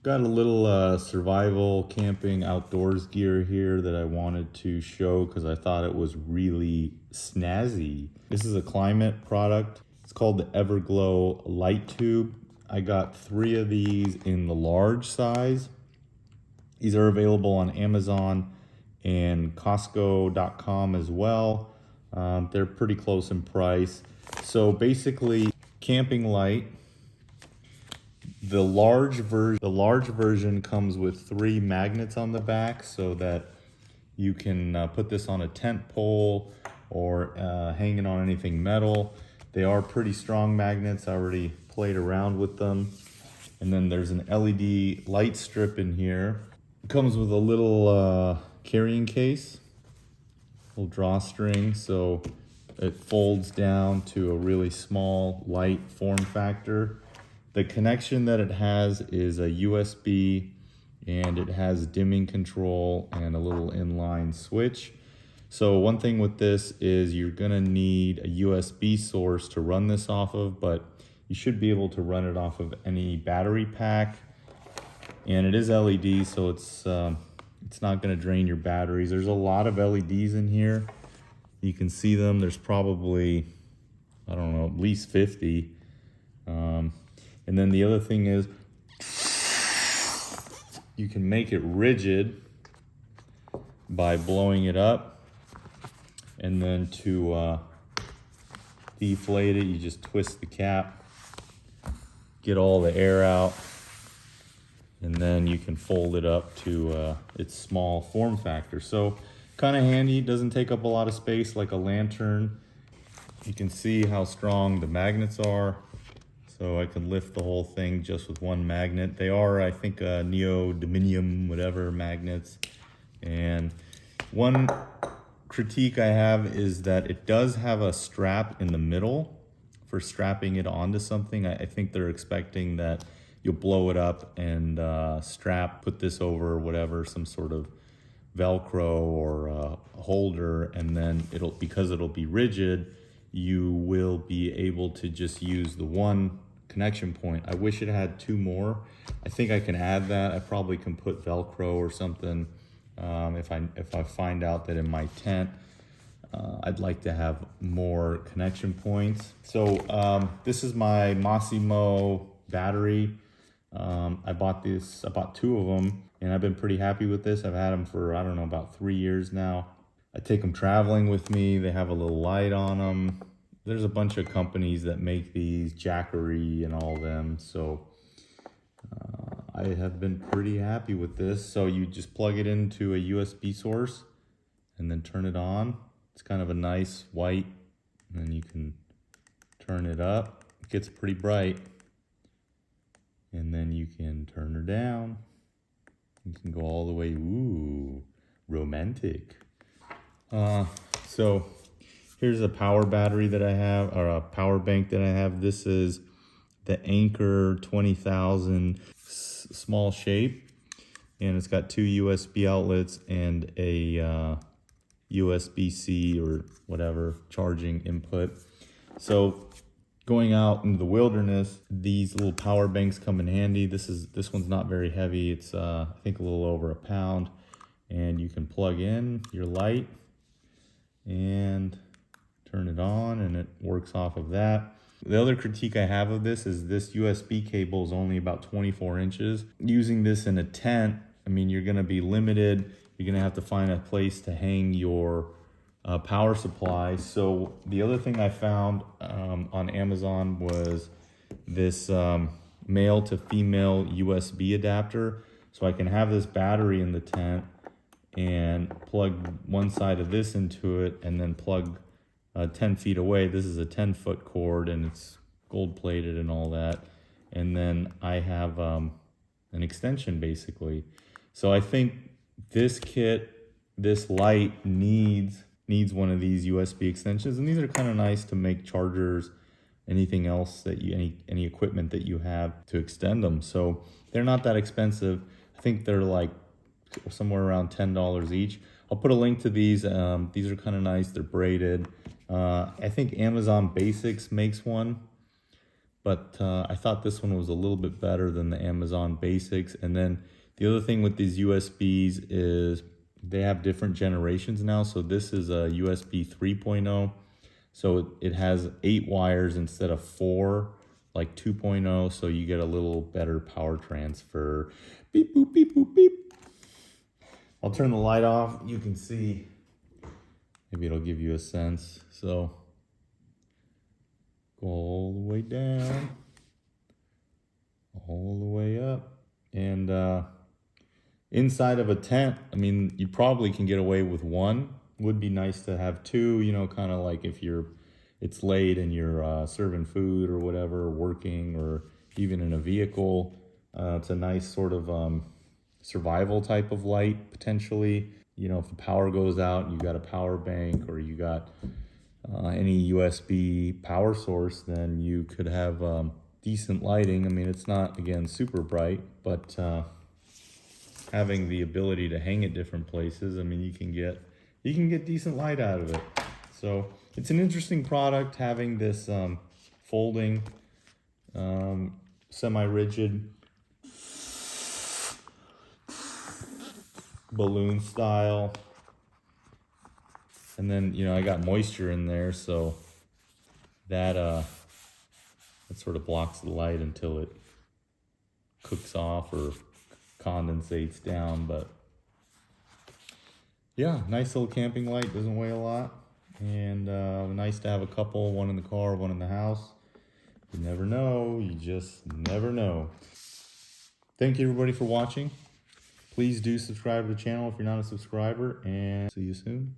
Got a little survival camping outdoors gear here that I wanted to show because I thought it was really snazzy. This is a Klymit product. It's called the Everglow light tube. I got 3 of these in the large size. These are available on Amazon and costco.com as well. They're pretty close in price. So basically, camping light. The large version comes with 3 magnets on the back so that you can put this on a tent pole or hang it on anything metal. They are pretty strong magnets. I already played around with them. And then there's an LED light strip in here. It comes with a little carrying case, little drawstring, so it folds down to a really small, light form factor. The connection that it has is a USB, and it has dimming control and a little inline switch. So one thing with this is you're gonna need a USB source to run this off of, but you should be able to run it off of any battery pack. And it is LED, so it's not gonna drain your batteries. There's a lot of LEDs in here. You can see them. There's probably, I don't know, at least 50. And then the other thing is you can make it rigid by blowing it up, and then to deflate it, you just twist the cap, get all the air out, and then you can fold it up to its small form factor. So kind of handy, doesn't take up a lot of space like a lantern. You can see how strong the magnets are. So I can lift the whole thing just with one magnet. They are, I think, neodymium, whatever magnets. And one critique I have is that it does have a strap in the middle for strapping it onto something. I think they're expecting that you'll blow it up and put this over whatever, some sort of Velcro or holder, and then because it'll be rigid, you will be able to just use the one connection point. I wish it had 2 more. I think I can add that. I probably can put Velcro or something if I find out that in my tent I'd like to have more connection points. So this is my Massimo battery. I bought 2 of them, and I've been pretty happy with this. I've had them for, I don't know, about 3 years now. I take them traveling with me. They have a little light on them. There's a bunch of companies that make these, Jackery and all them. So I have been pretty happy with this. So you just plug it into a USB source and then turn it on. It's kind of a nice white, and then you can turn it up. It gets pretty bright. And then you can turn her down. You can go all the way, ooh, romantic. So here's a power battery that I have, or a power bank that I have. This is the Anchor 20,000 small shape, and it's got 2 USB outlets and a USB-C or whatever charging input. So going out into the wilderness, these little power banks come in handy. This one's not very heavy. It's I think a little over 1 pound, and you can plug in your light and turn it on, and it works off of that. The other critique I have of this is this USB cable is only about 24 inches. Using this in a tent, I mean, you're gonna be limited. You're gonna have to find a place to hang your power supply. So the other thing I found on Amazon was this male to female USB adapter. So I can have this battery in the tent and plug one side of this into it, and then plug 10 feet away. This is a 10-foot cord, and it's gold plated and all that. And then I have an extension basically. So I think this kit, this light needs one of these USB extensions, and these are kind of nice to make chargers, anything else that any equipment that you have to extend them. So they're not that expensive. I think they're like somewhere around $10 each. I'll put a link to these. These are kind of nice. They're braided. I think Amazon Basics makes one, but I thought this one was a little bit better than the Amazon Basics. And then the other thing with these USBs is they have different generations now. So this is a USB 3.0. So it has 8 wires instead of 4, like 2.0. So you get a little better power transfer. Beep, boop, beep, boop, beep. I'll turn the light off. You can see, maybe it'll give you a sense. So go all the way down, all the way up. And inside of a tent, I mean, you probably can get away with one. Would be nice to have 2, you know, kind of like if it's late and you're serving food or whatever, or working, or even in a vehicle. It's a nice sort of survival type of light, potentially. You know, if the power goes out and you got a power bank, or you got any USB power source, then you could have decent lighting. I mean, it's not, again, super bright, but having the ability to hang at different places, I mean, you can get decent light out of it. So it's an interesting product, having this folding, semi-rigid balloon style. And then, you know, I got moisture in there, so that sort of blocks the light until it cooks off or condensates down. But yeah, nice little camping light, doesn't weigh a lot, and nice to have a couple, one in the car, one in the house. You never know, you just never know. Thank you everybody for watching. Please do subscribe to the channel if you're not a subscriber, and see you soon.